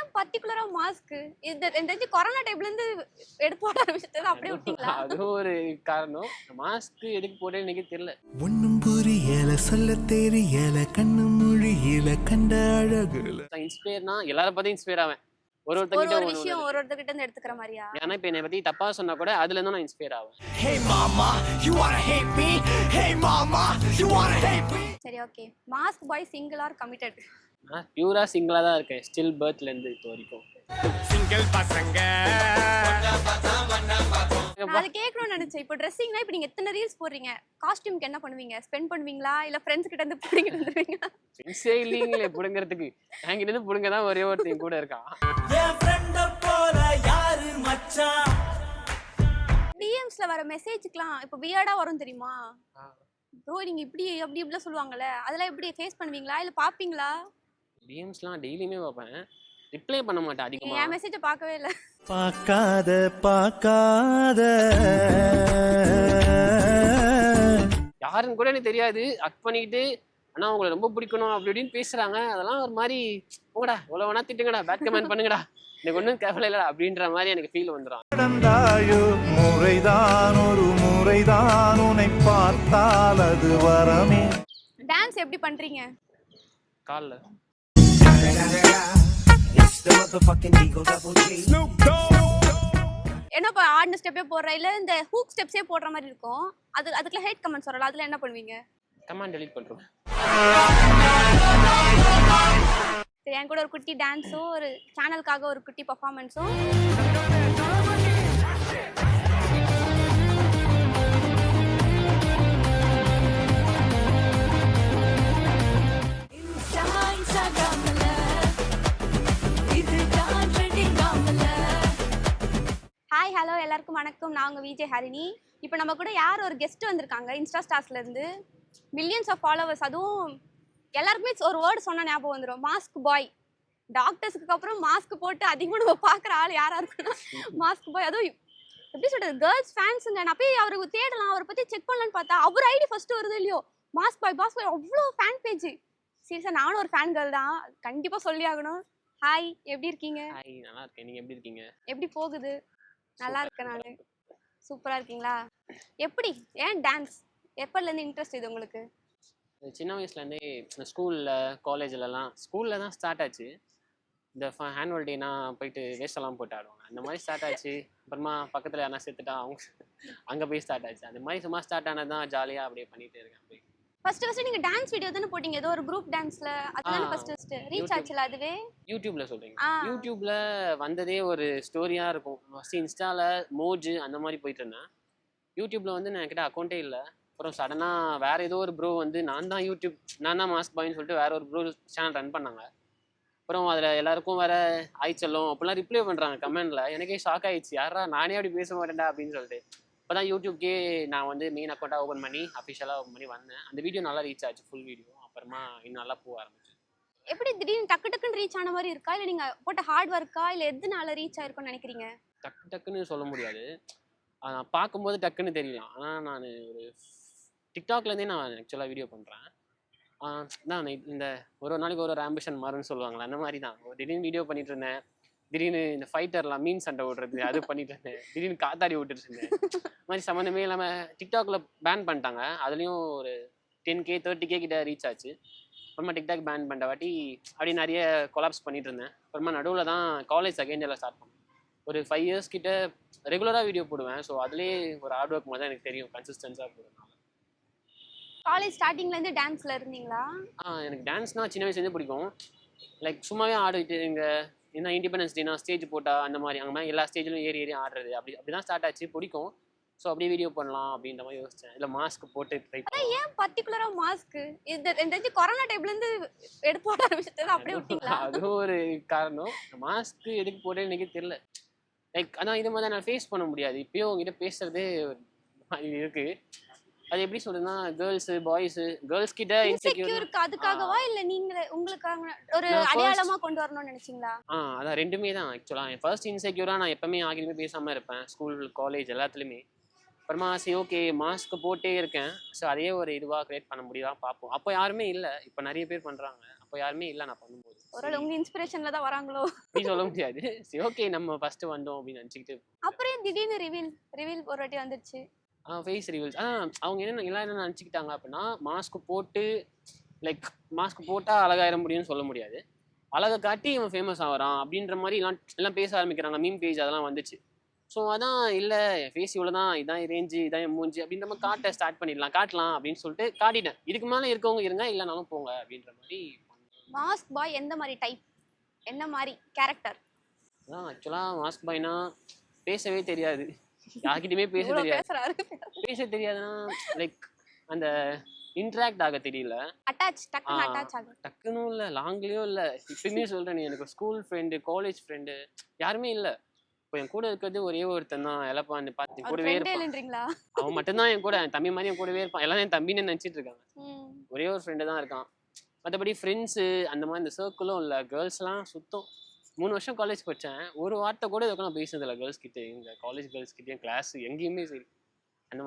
ஏன் பர்టిక్యులரா மாஸ்க் இந்த கொரோனா டைம்ல இருந்து எடுத்து போட ஆரம்பிச்சது அப்படியே விட்டீங்களா? அது ஒரு காரணம். மாஸ்க் எதுக்கு போட்டேன்னு எனக்கு தெரியல. ஒண்ணும் புரியல சொல்ல தெரியல கண்ணு மொழியில கண்ட அழகுல. இன்ஸ்பயர்னா எல்லார பத்தி இன்ஸ்பயர் ஆவேன். ஒரு விஷயம் ஒருத்தர்கிட்ட இருந்து எடுத்துக்கிற மாதிரியா? ஏன்னா இப்ப என்னை பத்தி தப்பா சொன்னா கூட அதுல இருந்து நான் இன்ஸ்பயர் ஆவேன். Hey mama, you wanna hate me? Hey mama, you wanna hate me? சரி okay. Mask bye single or committed? நான் பியூரா சிங்கிளா தான் இருக்கேன். ஸ்டில் பர்த்ல இருந்து இப்போ வரைக்கும். சிங்கிள் பசங்க. நான் அதை கேட்கணும்னு நினைச்சேன். இப்போ ட்ரெஸ்ஸிங்னா இப்போ நீங்க எத்தனை ரீல்ஸ் போடுறீங்க? காஸ்டியூம்க்கு என்ன பண்ணுவீங்க? ஸ்பெண்ட் பண்ணுவீங்களா இல்ல ஃப்ரெண்ட்ஸ் கிட்ட இருந்து புடிங்கிட்டு வந்துருவீங்களா? ஃப்ரெண்ட்ஸே இல்லீங்களே புடுங்கிறதுக்கு. என்கிட்ட இருந்து புடுங்க தான் ஒரே ஒருத்தன் கூட இருக்கான். என் ஃப்ரெண்ட போல யாரு மச்சான்? டிஎம்ஸ்ல வர மெசேஜ்க்குலாம் இப்போ வியர்டா வரும் தெரியுமா? ப்ரோ நீங்க இப்படி அப்படி இப்படிலாம் சொல்லுவாங்கல்ல, அதெல்லாம் எப்படி ஃபேஸ் பண்ணுவீங்களா இல்ல பாப்பீங்களா? டிஎம்ஸ்லாம் டெய்லியுமே பார்ப்பேன். ரிப்ளை பண்ண மாட்டேன் அதிகமா. என் மெசேஜை பார்க்கவே இல்லை. பார்க்காத யாருன்னு கூட எனக்கு தெரியாது. அக் பண்ணிக்கிட்டு ஆனா உங்களை ரொம்ப பிடிக்கணும் அப்படி இப்படின்னு பேசுறாங்க. அதெல்லாம் ஒரு மாதிரி போங்கடா எவ்வளோ வேணா திட்டுங்கடா, பேட் கமெண்ட் பண்ணுங்கடா, எனக்கு ஒன்றும் கவலை இல்லடா அப்படின்ற மாதிரி எனக்கு ஃபீல் வந்துடும். நடந்தாயோ முறைதான் ஒரு முறைதான் உன்னை பார்த்தால் அது வரமே. டான்ஸ் எப்படி பண்றீங்க? காலில் என்னப்பா ஆடின ஸ்டெப்பே போடுற இல்ல இந்த ஹூக் ஸ்டெப்ஸே போடுற மாதிரி இருக்கும். அதுக்குள்ள ஹேட் கமெண்ட்ஸ் வரல, அதுல என்ன பண்ணுவீங்க? கமெண்ட் டெலீட் பண்ணுறோம். சரி, என் கூட ஒரு குட்டி டான்ஸும் ஒரு சேனலுக்காக ஒரு குட்டி பர்ஃபார்மன்ஸும். ஹாய் ஹலோ எல்லாருக்கும் வணக்கம். நான் உங்கள் விஜய் ஹரிணி. இப்போ நம்ம கூட யார் ஒரு கெஸ்ட் வந்திருக்காங்க இன்ஸ்டா ஸ்டார்ஸ்லேருந்து. Millions of followers. அதுவும் எல்லாருக்குமே ஒரு வேர்டு சொன்னால் ஞாபகம் வந்துடும், மாஸ்க் பாய். டாக்டர்ஸுக்கு அப்புறம் மாஸ்க் போட்டு அதிகமாக நம்ம பார்க்குற ஆள் யாராக இருக்குன்னா மாஸ்க் பாய். அதுவும் எப்படி சொல்கிறது, கேர்ள்ஸ் ஃபேன்ஸுங்க. நான் போய் அவருக்கு தேடலாம், அவரை பற்றி செக் பண்ணலான்னு பார்த்தா அவர் ஐடி ஃபஸ்ட்டு வருது இல்லையோ, மாஸ்க் பாய் அவ்வளோ ஃபேன் பேஜ். சீரியஸாக நானும் ஒரு ஃபேன் கேர்ள் தான், கண்டிப்பாக சொல்லி ஆகணும். ஹாய், எப்படி இருக்கீங்க? ஹாய், நல்லா இருக்கேன். நீங்கள் எப்படி இருக்கீங்க? எப்படி போகுது? நல்லா இருக்கேன் நான். சூப்பராக இருக்கீங்களா? எப்படி ஏன் டான்ஸ் எப்போலேருந்து இன்ட்ரெஸ்ட் இது உங்களுக்கு? சின்ன வயசுலேருந்தே ஸ்கூலில் காலேஜ்லலாம் ஸ்கூலில் தான் ஸ்டார்ட் ஆச்சு. இந்த ஆனுவல் டேனா போயிட்டு வேஸ்டெல்லாம் போட்டு ஆடுவாங்க, அந்த மாதிரி ஸ்டார்ட் ஆச்சு. அப்புறமா பக்கத்தில் யாரா சேர்த்துட்டா அவங்க அங்கே போய் ஸ்டார்ட் ஆச்சு. அந்த மாதிரி சும்மா ஸ்டார்ட் ஆனது தான். ஜாலியாக அப்படியே பண்ணிகிட்டே இருக்கேன். அப்படியே ஃபர்ஸ்ட் நீங்க டான்ஸ் வீடியோ தானே போட்டீங்க, ஏதோ ஒரு குரூப் டான்ஸ்ல, அதுதானே ஃபர்ஸ்ட் ரீச் ஆச்சுல? அதுவே யூடியூப்ல சொல்றீங்க? யூடியூப்ல வந்ததே ஒரு ஸ்டோரியா இருக்கும். ஃபர்ஸ்ட் இன்ஸ்டால மோஜு அந்த மாதிரி போயிட்டு இருந்தேன். யூடியூப்ல வந்து நான் கிட்ட அக்கௌண்ட்டே இல்லை. அப்புறம் சடனா வேற ஏதோ ஒரு ப்ரோ வந்து நான் தான் மாஸ்க் பாய்ன்னு சொல்லிட்டு வேற ஒரு ப்ரோ சேனல் ரன் பண்ணாங்க. அப்புறம் அதில் எல்லாருக்கும் வேற ஆய்ச்சலும் அப்படிலாம் ரிப்ளை பண்ணுறாங்க கமெண்ட்ல. எனக்கே ஷாக் ஆயிடுச்சு, யாரா நானே அப்படி பேச மாட்டேன்டா அப்படின்னு சொல்லிட்டு. இப்போ தான் யூடியூப்கே நான் வந்து மெயின் அக்கௌண்ட்டாக ஓப்பன் பண்ணி அஃபிஷியலாக ஓப்பன் பண்ணி வந்தேன். அந்த வீடியோ நல்லா ரீச் ஆச்சு, ஃபுல் வீடியோ. அப்புறமா இன்னும் நல்லா போக ஆரம்பிச்சு. எப்படி திடீர்னு டக்குன்னு ரீச் ஆன மாதிரி இருக்கா, இல்லை நீங்கள் போட்ட ஹார்ட் ஒர்க்கா, இல்லை எதுனால ரீச் ஆயிருக்கும்னு நினைக்கிறீங்க? டக்குன்னு சொல்ல முடியாது, பார்க்கும்போது டக்குன்னு தெரியலாம். ஆனால் நான் ஒரு டிக்டாக்லேருந்தே நான் ஆக்சுவலாக வீடியோ பண்ணுறேன். நான் இந்த ஒரு நாளைக்கு ஒரு ஆம்பிஷன் மாறுன்னு சொல்லுவாங்களே, அந்த மாதிரி தான். திடீர்னு வீடியோ பண்ணிட்டு இருந்தேன். திடீர்னு இந்த ஃபைட்டர்லாம் மீன் சண்டை ஓடுறது அது பண்ணிட்டு இருந்தேன். திடீர்னு காத்தாடி விட்டுட்டு இருந்தேன். இந்த மாதிரி சம்மந்தமே இல்லாமல் டிக்டாக்ல பேன் பண்ணிட்டாங்க. அதுலேயும் ஒரு 10K 30K கிட்ட ரீச் ஆச்சு. அப்புறமா டிக்டாக் பேன் பண்ணுற வாட்டி அப்படி நிறைய கொலாப்ஸ் பண்ணிட்டு இருந்தேன். அப்புறமா நடுவில் தான் காலேஜ் செகண்ட் இயரில் ஸ்டார்ட் பண்ணேன். ஒரு 5 years கிட்ட ரெகுலராக வீடியோ போடுவேன். ஸோ அதுலேயே ஒரு ஹார்ட் ஒர்க் மாதிரி தான் எனக்கு தெரியும், கன்சிஸ்டன்ஸாக போடுவேன். காலேஜ் ஸ்டார்டிங்லேருந்து டான்ஸில் இருந்தீங்களா? எனக்கு டான்ஸ்னால் சின்ன வயசுலேருந்து பிடிக்கும். லைக் சும்மாவே ஆடிட்டு இங்கே என்ன இண்டிபெண்டன்ஸ் டேனா ஸ்டேஜ் போட்டால் அந்த மாதிரி அங்கே மாதிரி எல்லா ஸ்டேஜ்லையும் ஏறி ஆடுறது அப்படி தான் ஸ்டார்ட் ஆச்சு. பிடிக்கும். ஸோ அப்படியே வீடியோ பண்ணலாம் அப்படின்ற மாதிரி யோசித்தேன். இல்லை மாஸ்க் போட்டு ட்ரை பண்ணேன். ஏன் பர்டிகுலராக மாஸ்க்? இந்த கொரோனா டைம்லேருந்து எடுத்து போட ஆரம்பிச்சது அப்படியே விட்டீங்களா? அதுவும் ஒரு காரணம். மாஸ்க் எதுக்கு போட்டேன்னு எனக்கு தெரியல. லைக் அதான் இது மாதிரி நான் ஃபேஸ் பண்ண முடியாது. இப்போயும் உங்ககிட்ட பேசுறதே இருக்கு. அது எப்படி சொல்றதுன்னா, கேர்ள்ஸ் பாய்ஸ் கேர்ள்ஸ் கிட்ட இன்செக்யூர் அதுக்காகவா இல்ல நீங்க உங்களுக்காக ஒரு அடையாளமா கொண்டு வரணும்னு நினைச்சீங்களா? அதான் ரெண்டுமே தான் ஆக்சுவலா. ஃபர்ஸ்ட் இன்செக்யூரா நான் எப்பவுமே யார்கிட்டயுமே பேசாம இருப்பேன், ஸ்கூல் காலேஜ் எல்லாத்துலயுமே. அப்புறமா சரி ஓகே மாஸ்க் போட்டே இருக்கேன். ஸோ அதையே ஒரு இதுவாக கிரியேட் பண்ண முடியுதா பார்ப்போம். அப்போ யாருமே இல்லை, இப்போ நிறைய பேர் பண்ணுறாங்க. அப்போ யாருமே இல்லை நான் பண்ணும்போது. ஒரு உங்க இன்ஸ்பிரேஷன்ல தான் வராங்களோ? அப்படி சொல்ல முடியாது. சரி ஓகே நம்ம ஃபர்ஸ்ட் வந்தோம் அப்படின்னு நினச்சிக்கிட்டு. அப்புறம் திடீர்னு ரிவீல் ஒரு வாட்டி வந்துருச்சு. ஃபேஸ் ரிவீல்ஸ் அவங்க எல்லாம் என்ன நினச்சிக்கிட்டாங்க அப்படின்னா, மாஸ்க் போட்டு லைக் மாஸ்க் போட்டால் அழகாயிர முடியும்னு சொல்ல முடியாது. அழகை காட்டி இவன் ஃபேமஸ் ஆகிறான் அப்படின்ற மாதிரி எல்லாம் பேச ஆரம்பிக்கிறாங்க. மீம் பேஜ் அதெல்லாம் வந்துச்சு. ஸோ அதான் இல்லை ஃபேஸ் இவ்வளோ தான், இதான் ரேஞ்சு, இதான் மூஞ்சி அப்படின்ற மாதிரி காட்ட ஸ்டார்ட் காட்டலாம் அப்படின்னு சொல்லிட்டு காட்டிட்டேன். இதுக்கு மேலே இருக்கவங்க இருங்க, இல்லைனாலும் போங்க அப்படின்ற மாதிரி. மாஸ்க் பாய் எந்த மாதிரி டைப், என்ன மாதிரி கேரக்டர்? அதான் ஆக்சுவலாக மாஸ்க் பாய்னா பேசவே தெரியாது, யார்கிட்டயுமே பேச தெரியாது. பேச தெரியாதுன்னா லைக் அந்த இன்ட்ராக்ட் ஆக தெரியல. டக்குன்னு இல்லை, லாங்லேயும் இல்லை. இப்பயுமே சொல்கிறேன், நீ எனக்கு ஸ்கூல் ஃப்ரெண்டு, காலேஜ் ஃப்ரெண்டு யாருமே இல்லை. இப்போ என் கூட இருக்கிறது ஒரே ஒருத்தன் தான். எலப்பான்னு பார்த்து கூடவே இருப்பான். அவன் மட்டும்தான் என் கூட, என் தம்பி மாதிரி என் கூடவே இருப்பான். எல்லாம் என் தம்பின்னு நினச்சிட்டு இருக்காங்க. ஒரே ஒரு ஃப்ரெண்டு தான் இருக்கான். மற்றபடி ஃப்ரெண்ட்ஸு அந்த மாதிரி இந்த சர்க்கிளும் இல்லை. கேர்ள்ஸ்லாம் சுத்தம். 3 வருஷம் காலேஜ் படித்தேன். ஒரு வார்த்தை கூட இதுக்கு நான் பேசுனதில்லை கேர்ள்ஸ் கிட்டே. இந்த காலேஜ் கேர்ள்ஸ் கிட்டேயும் கிளாஸ் எங்கேயுமே சரி. அந்த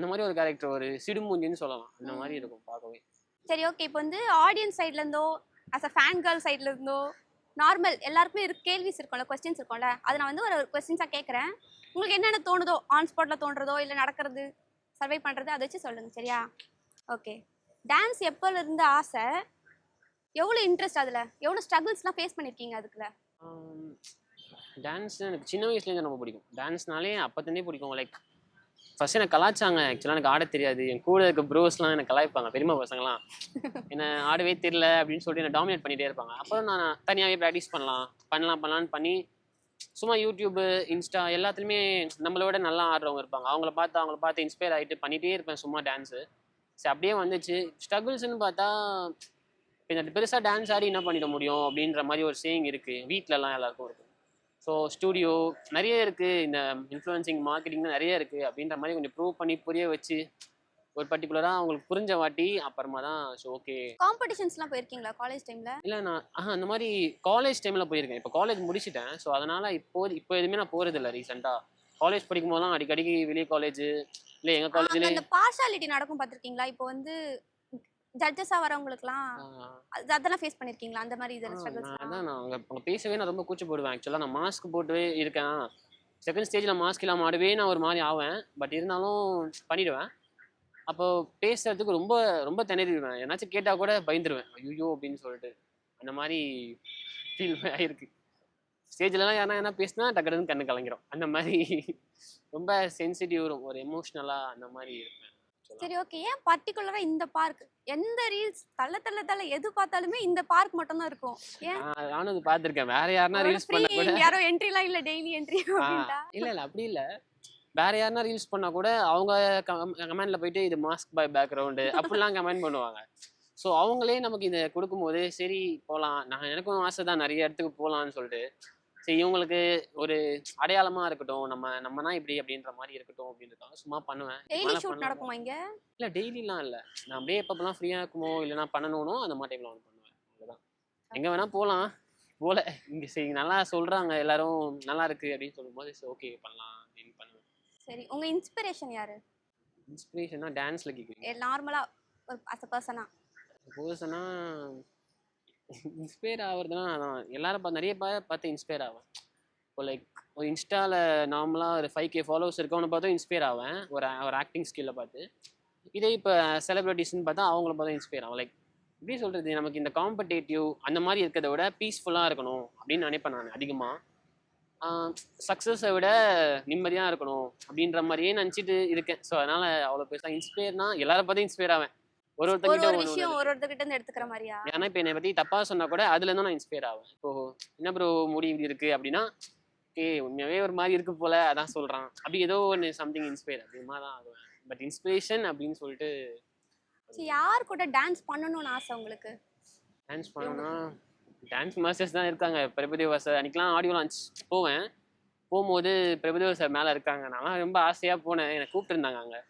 மாதிரி ஒரு கேரக்டர், ஒரு சிடுமூஞ்சின்னு சொல்லலாம். அந்த மாதிரி இருக்கும் பார்க்கவே. சரி ஓகே, இப்போ வந்து ஆடியன்ஸ் சைட்லேருந்தோ அஸ் அ ஃபேன் கேர்ள் சைட்லேருந்தோ நார்மல் எல்லாருக்குமே கேள்விஸ் இருக்கும்ல, கொஸ்டின்ஸ் இருக்கும்ல. அதை நான் வந்து ஒரு கொஸ்டின்ஸாக கேட்குறேன். உங்களுக்கு என்னென்ன தோணுதோ, ஆன் ஸ்பாட்டில் தோன்றதோ இல்லை நடக்கிறது, சர்வை பண்ணுறது, அதை வச்சு சொல்லுங்கள் சரியா? ஓகே. டான்ஸ் எப்போலேருந்து ஆசை, எவ்வளோ இன்ட்ரெஸ்ட், அதில் எவ்வளோ ஸ்ட்ரகிள்ஸ்லாம் ஃபேஸ் பண்ணியிருக்கீங்க அதுக்குள்ள? டான்ஸ் எனக்கு சின்ன வயசுலேருந்து ரொம்ப பிடிக்கும். டான்ஸ்னாலே அப்போத்தே பிடிக்கும். லைக் ஃபர்ஸ்ட் எனக்கு கலாய்ச்சாங்க. ஆக்சுவலாக எனக்கு ஆட தெரியாது. என் கூட இருக்க ப்ரோஸ்லாம் எனக்கு கலாய்ப்பாங்க, பெரியமா பசங்களாம். என்ன ஆடவே தெரியல அப்படின்னு சொல்லிட்டு என்னை டாமினேட் பண்ணிகிட்டே இருப்பாங்க. அப்புறம் நான் தனியாகவே ப்ராக்டிஸ் பண்ணலான்னு பண்ணி சும்மா யூடியூப்பு, இன்ஸ்டா எல்லாத்துலேயுமே நம்மளோட நல்லா ஆடுறவங்க இருப்பாங்க. அவங்கள பார்த்து இன்ஸ்பயர் ஆகிட்டு பண்ணிகிட்டே இருப்பேன் சும்மா டான்ஸு. சரி அப்படியே வந்துச்சு. ஸ்ட்ரகிள்ஸ்ன்னு பார்த்தா இந்த பெருசாக டான்ஸ் ஆடி என்ன பண்ணிட முடியும் அப்படின்ற மாதிரி ஒரு சேயிங் இருக்குது வீட்டிலலாம் எல்லாருக்கும் இருக்குது. ஸோ ஸ்டூடியோ நிறைய இருக்குது, இந்த இன்ஃப்ளூயன்சிங் மார்க்கெட்டிங்லாம் நிறைய இருக்குது அப்படின்ற மாதிரி கொஞ்சம் ப்ரூவ் பண்ணி புரிய வச்சு ஒரு பர்டிகுலராக அவங்களுக்கு புரிஞ்ச வாட்டி அப்புறமா தான் ஸோ ஓகே. காம்படிஷன்ஸ்லாம் போயிருக்கீங்களா காலேஜ் டைமில்? இல்லை நான் அந்த மாதிரி காலேஜ் டைமில் போயிருக்கேன். இப்போ காலேஜ் முடிச்சுட்டேன். ஸோ அதனால் இப்போ எதுவுமே நான் போகிறதில்ல. ரீசெண்டாக காலேஜ் படிக்கும் போதெல்லாம் அடிக்கடிக்கு வெளியே காலேஜ் இல்லை எங்கள் காலேஜ்லேயே அந்த பார்ஷாலிட்டி நடக்கும் பார்த்துருக்கீங்களா? இப்போ வந்து ஜட்ஜஸாக வரவங்களுக்குலாம் அதெல்லாம் ஃபேஸ் பண்ணியிருக்கீங்களா? அந்த மாதிரி இதெல்லாம் ஸ்ட்ரகிள்ஸ்? அதான் நான் அவங்க பேசவே நான் ரொம்ப கூச்சப்படுவேன். ஆக்சுவலாக நான் மாஸ்க் போட்டு இருக்கேன். செகண்ட் ஸ்டேஜில் மாஸ்க் இல்லாமல் ஆடவே நான் ஒரு மாதிரி ஆவேன். பட் இருந்தாலும் பண்ணிவிடுவேன். அப்போது பேசுறதுக்கு ரொம்ப ரொம்ப திணறிடுவேன். ஏன்னாச்சும் கேட்டால் கூட பயந்துருவேன், ஐயோ அப்படின்னு சொல்லிட்டு. அந்த மாதிரி ஃபீல் ஆகிருக்கு. ஸ்டேஜ்லலாம் என்ன பேசினா டக்குன்னு கண்ணு கலங்கிடும். அந்த மாதிரி ரொம்ப சென்சிட்டிவ், ஒரு எமோஷ்னலாக அந்த மாதிரி இருப்பேன். சரி ஓகே, ஏன் பர்டிகுலரா இந்த பார்க்? எந்த ரீல்ஸ் தள்ள எது பார்த்தாலுமே இந்த பார்க் மட்டும் தான் இருக்கும். ஏன்? நானும் அது பார்த்துருக்கேன். வேற யாருன்னா ரீல்ஸ் பண்ண கூட யாரோ என்ட்ரிலாம் இல்லை, டெய்லி என்ட்ரி அப்படின்டா. இல்லை அப்படி இல்லை. வேற யாருன்னா ரீல்ஸ் பண்ணால் கூட அவங்க கமெண்ட்ல போயிட்டு இது மாஸ்க் பாய் பேக்ரவுண்டு அப்படிலாம் கமெண்ட் பண்ணுவாங்க. ஸோ அவங்களே நமக்கு இதை கொடுக்கும்போது சரி போகலாம், எனக்கும் ஆசை தான் நிறைய இடத்துக்கு போகலான்னு சொல்லிட்டு, சரி இவங்களுக்கு ஒரு அடையாளமா இருக்கட்டும், நம்மனா இப்படி அப்படின்ற மாதிரி இருக்கட்டும் அப்படின்றதுக்காக சும்மா பண்ணுவேன். டெய்லி ஷூட் நடக்குமா இங்க? இல்லை டெய்லிலாம் இல்லை. நான் அப்படியே எப்பப்பெல்லாம் ஃப்ரீயாக இருக்குமோ இல்லைனா பண்ணணும்னோ அந்த மாதிரி டைமில் ஒன்று பண்ணுவேன். அவ்வளோதான். எங்கே வேணால் போகலாம் போல. இங்கே சரி நல்லா சொல்கிறாங்க எல்லாரும் நல்லா இருக்குது அப்படின்னு சொல்லும்போது சரி ஓகே பண்ணலாம் அப்படின்னு பண்ணுவேன். சரி, உங்கள் இன்ஸ்பிரேஷன் யாரு? இன்ஸ்பிரேஷனா டான்ஸில் கேட்குறீங்க? நார்மலாக ஒரு அஸ் அ பர்சனா இன்ஸ்பயர் ஆகுறதுனா அதான் எல்லாரும் நிறைய பார்த்து இன்ஸ்பயர் ஆவேன். இப்போ லைக் ஒரு இன்ஸ்டாவில் நார்மலாக ஒரு 5K ஃபாலோவர்ஸ் இருக்கவனை பார்த்தும் இன்ஸ்பயர் ஆவேன் ஒரு ஆக்டிங் ஸ்கில்லை பார்த்து. இதே இப்போ செலிப்ரிட்டிஸ்ன்னு பார்த்தா அவங்கள பார்த்தா இன்ஸ்பயர் ஆகும். லைக் எப்படி சொல்கிறது, நமக்கு இந்த காம்படேட்டிவ் அந்த மாதிரி இருக்கிறத விட பீஸ்ஃபுல்லாக இருக்கணும் அப்படின்னு நினைப்பேன் நான் அதிகமாக. சக்ஸஸை விட நிம்மதியாக இருக்கணும் அப்படின்ற மாதிரியே நினச்சிட்டு இருக்கேன். ஸோ அதனால் அவ்வளோ பெருசாக இன்ஸ்பயர்னா எல்லாரும் பார்த்து இன்ஸ்பயர் ஆவேன். ஒருத்தர்கிட்ட இருந்து எடுத்துக்கிற மாதிரியா? ஏன்னா இப்போ என்னை பற்றி தப்பாக சொன்னால் கூட அதுலேருந்து நான் இன்ஸ்பயர் ஆவேன். இப்போ என்ன ப்ரோ முடி இப்படி இருக்குது அப்படின்னா ஓகே உண்மையாகவே ஒரு மாதிரி இருக்கு போல அதான் சொல்கிறான் அப்படி ஏதோ ஒன்று சம்திங் இன்ஸ்பயர் அப்படிமா தான் ஆகுவேன். பட் இன்ஸ்பிரேஷன் அப்படின்னு சொல்லிட்டு யார் கூட டான்ஸ் பண்ணணும்னு ஆசை உங்களுக்கு? டான்ஸ் பண்ணணும்னா டான்ஸ் மாஸ்டர்ஸ் தான் இருக்காங்க. பிரபுதேவா சார் அன்றைக்கெலாம் ஆடியோ லான்ச் போகும்போது பிரபுதேவா சார் மேலே இருக்காங்க. நான் ரொம்ப ஆசையாக போனேன். என்னை கூப்பிட்டுருந்தாங்க அங்கே.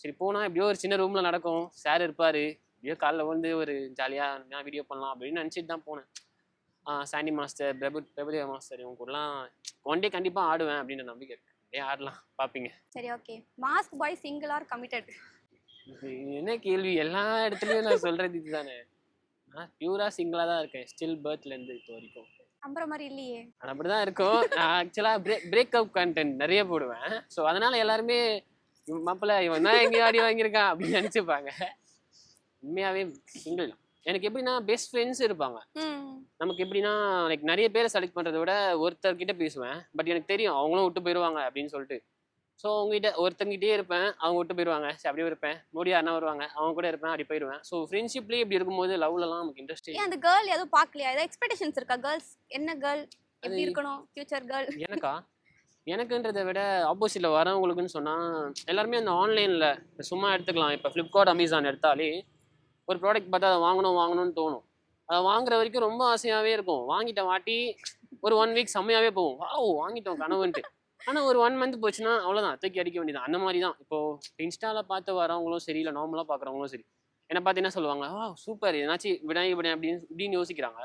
சரி போனால் எப்படியோ ஒரு சின்ன ரூமில் நடக்கும், சார் இருப்பார், எப்படியோ காலைல வந்து ஒரு ஜாலியாக வீடியோ பண்ணலாம் அப்படின்னு நினச்சிட்டு தான் போனேன். சாண்டி மாஸ்டர், பிரபுதேவா மாஸ்டர் இவங்க கூடலாம் ஒன் டே கண்டிப்பாக ஆடுவேன் அப்படின்ற நம்பிக்கை இருக்குது. அப்படியே ஆடலாம் பார்ப்பீங்க. சரி okay. Mask bye single or committed? இது என்ன கேள்வி, எல்லா இடத்துலயும் நான் சொல்றது இதுதானே. நான் பியூரா சிங்கிளா தான் இருக்கேன் ஸ்டில் பர்த்லேருந்து இப்போ வரைக்கும். நம்புற மாதிரி இல்லையே. அது அப்படிதான் இருக்கும். நான் ஆக்சுவலாக பிரேக்அப் கண்டென்ட் நிறைய போடுவேன். ஸோ அதனால எல்லாருமே மாப்பிள்ள இவன் தான் எங்கேயோ அடி வாங்கியிருக்கான் அப்படின்னு நினச்சிப்பாங்க. உண்மையாகவே சிங்கிள் தான். எனக்கு எப்படின்னா பெஸ்ட் ஃப்ரெண்ட்ஸ் இருப்பாங்க. நமக்கு எப்படின்னா லைக் நிறைய பேரை செலக்ட் பண்ணுறத விட ஒருத்தர்கிட்ட பேசுவேன். பட் எனக்கு தெரியும் அவங்களும் விட்டு போயிடுவாங்க அப்படின்னு சொல்லிட்டு. ஸோ அவங்ககிட்ட ஒருத்தங்கிட்டே இருப்பேன், அவங்க விட்டு போயிடுவாங்க. சரி அப்படியே இருப்பேன். மறுபடியும் யாருன்னா வருவாங்க, அவங்க கூட இருப்பேன், அப்படி போயிடுவேன். ஸோ ஃப்ரெண்ட்ஷிப்லேயே இப்படி இருக்கும்போது லவ்லலாம் நமக்கு இன்ட்ரெஸ்ட். ஏன் அந்த கேர்ள் எதுவும் பார்க்கலையா? ஏதாவது எக்ஸ்பெக்டேஷன்ஸ் இருக்கா? கேர்ள்ஸ் என்ன கேர்ள் எப்படி இருக்கணும் ஃபியூச்சர் கேர்ள்? எனக்குன்றதை விட ஆப்போசிட்டில் வரவங்களுக்குன்னு சொன்னால் எல்லாருமே அந்த ஆன்லைனில் சும்மா எடுத்துக்கலாம். இப்போ ஃப்ளிப்கார்ட், அமேசான் எடுத்தாலே ஒரு ப்ராடக்ட் பார்த்தா அதை வாங்கணும்னு தோணும். அதை வாங்குற வரைக்கும் ரொம்ப ஆசையாகவே இருக்கும். வாங்கிட்ட வாட்டி ஒரு 1 வீக் செம்மையாகவே போகும். வாங்கிட்டோம் கனவுன்ட்டு. ஆனால் ஒரு 1 மந்த் போச்சுன்னா அவ்வளோதான், தூக்கி அடிக்க வேண்டியது. அந்த மாதிரி தான் இப்போது இன்ஸ்டாவில் பார்த்து வரவங்களும் சரி, இல்லை நார்மலாக பார்க்குறவங்களும் சரி, என்னை பார்த்து என்ன சொல்லுவாங்க, சூப்பர் ஏதாச்சும் விட அப்படின்னு யோசிக்கிறாங்க.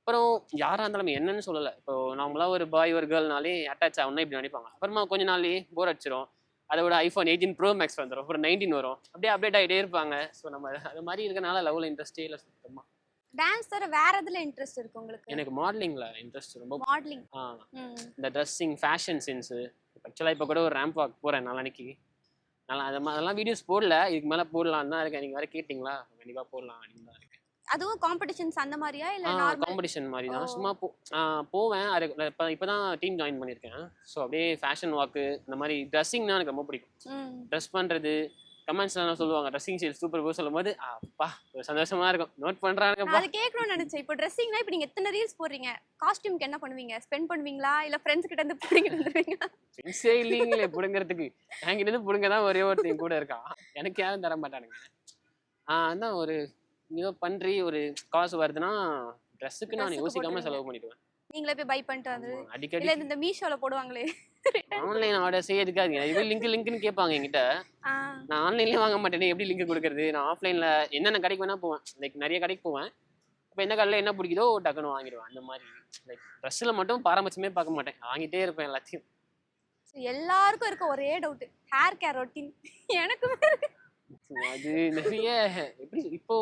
அப்புறம் யாராக இருந்தாலும் என்னன்னு சொல்லலை. இப்போ நார்மலாக ஒரு பாய் ஒரு கேர்ள்னாலே அட்டாச் ஆகணும்னா இப்படி நினைப்பாங்க. அப்புறமா கொஞ்ச நாள்லேயே போர் அடிச்சிடும். அதோட ஐஃபோன் 18 ப்ரோ மேக்ஸ் வந்துடும், அப்புறம் 19 வரும், அப்படியே அப்டேட் ஆகிட்டே இருப்பாங்க. ஸோ நம்ம அது மாதிரி இருக்கனால லவ்வில் இன்ட்ரெஸ்டே இல்லை சுத்தமாக. டான்ஸ் தவிர வேற எதுல இன்ட்ரெஸ்ட் இருக்கு உங்களுக்கு? எனக்கு மாடலிங்கில் இன்ட்ரெஸ்ட் ரொம்ப. மாடலிங். இந்த ட்ரெஸ்ஸிங், ஃபேஷன் சென்ஸு. ஆக்சுவலாக இப்போ கூட ஒரு ரேம்ப் வாக் போகிறேன் நாளைக்கு. நல்லா அதெல்லாம் வீடியோஸ் போடல, இதுக்கு மேலே போடலான்னு தான் இருக்கேன். நீங்கள் வேறு கேட்டிங்களா, கண்டிப்பாக போடலாம் அப்படின்னு தான் இருக்கேன். அதுவும் காம்படிஷன்ஸ் அந்த மாதிரியா இல்லை நார்மல்? காம்படிஷன் மாதிரி தான். சும்மா போவேன். அது இப்போ தான் டீம் ஜாயின் பண்ணியிருக்கேன். ஸோ அப்படியே ஃபேஷன் வாக்கு இந்த மாதிரி ட்ரெஸ்ஸிங்னா எனக்கு ரொம்ப பிடிக்கும். ட்ரெஸ் பண்ணுறது, கமெண்ட்ஸ்லாம் சொல்லுவாங்க ட்ரெஸ்ஸிங் ஸ்டைல் சூப்பர் சொல்லும் போது அப்பா ஒரு சந்தோஷமா இருக்கும். நோட் பண்றாங்க. அது கேட்கணும்னு நினைச்சேன். இப்போ ட்ரெஸ்ஸிங்னா இப்போ நீங்க எத்தனை ரீல்ஸ் போடுறீங்க? காஸ்டியூம்க்கு என்ன பண்ணுவீங்க? ஸ்பெண்ட் பண்ணுவீங்களா இல்ல ஃப்ரெண்ட்ஸ் கிட்ட இருந்து புடிங்கிட்டு வந்துருவீங்களா? ஃப்ரெண்ட்ஸே இல்லீங்களே புடுங்கிறதுக்கு. என்கிட்ட இருந்து புடுங்க தான் ஒரே ஒருத்தன் கூட இருக்கான். எனக்கு யாரும் தர மாட்டானுங்க. அதான் ஒரு ஏதோ பண்றி ஒரு காசு வருதுன்னா ட்ரெஸ்ஸுக்கு நான் யோசிக்காம செலவு பண்ணிடுவேன். நீங்களே போய் பை பண்ணிட்டு வந்து அடிக்கடி இல்ல இந்த மீஷோல போடுவாங்களே ஆன்லைன் ஆர்டர் செய்ய இருக்காதுங்க. இது லிங்க்னு கேட்பாங்க என்கிட்ட. நான் ஆன்லைன்லேயே வாங்க மாட்டேனே, எப்படி லிங்க் கொடுக்குறது? நான் ஆஃப்லைனில் என்னென்ன கடைக்கு வேணால் போவேன். லைக் நிறைய கடைக்கு போவேன். இப்போ என்ன கடையில் என்ன பிடிக்குதோ டக்குன்னு வாங்கிடுவேன். அந்த மாதிரி லைக் ட்ரெஸ்ஸில் மட்டும் பாரபட்சமே பார்க்க மாட்டேன், வாங்கிட்டே இருப்பேன் எல்லாத்தையும். எல்லாருக்கும் இருக்க ஒரே டவுட், ஹேர் கேர் ரொட்டீன் எனக்குமே இருக்கு. அது நிறைய எப்படி இப்போ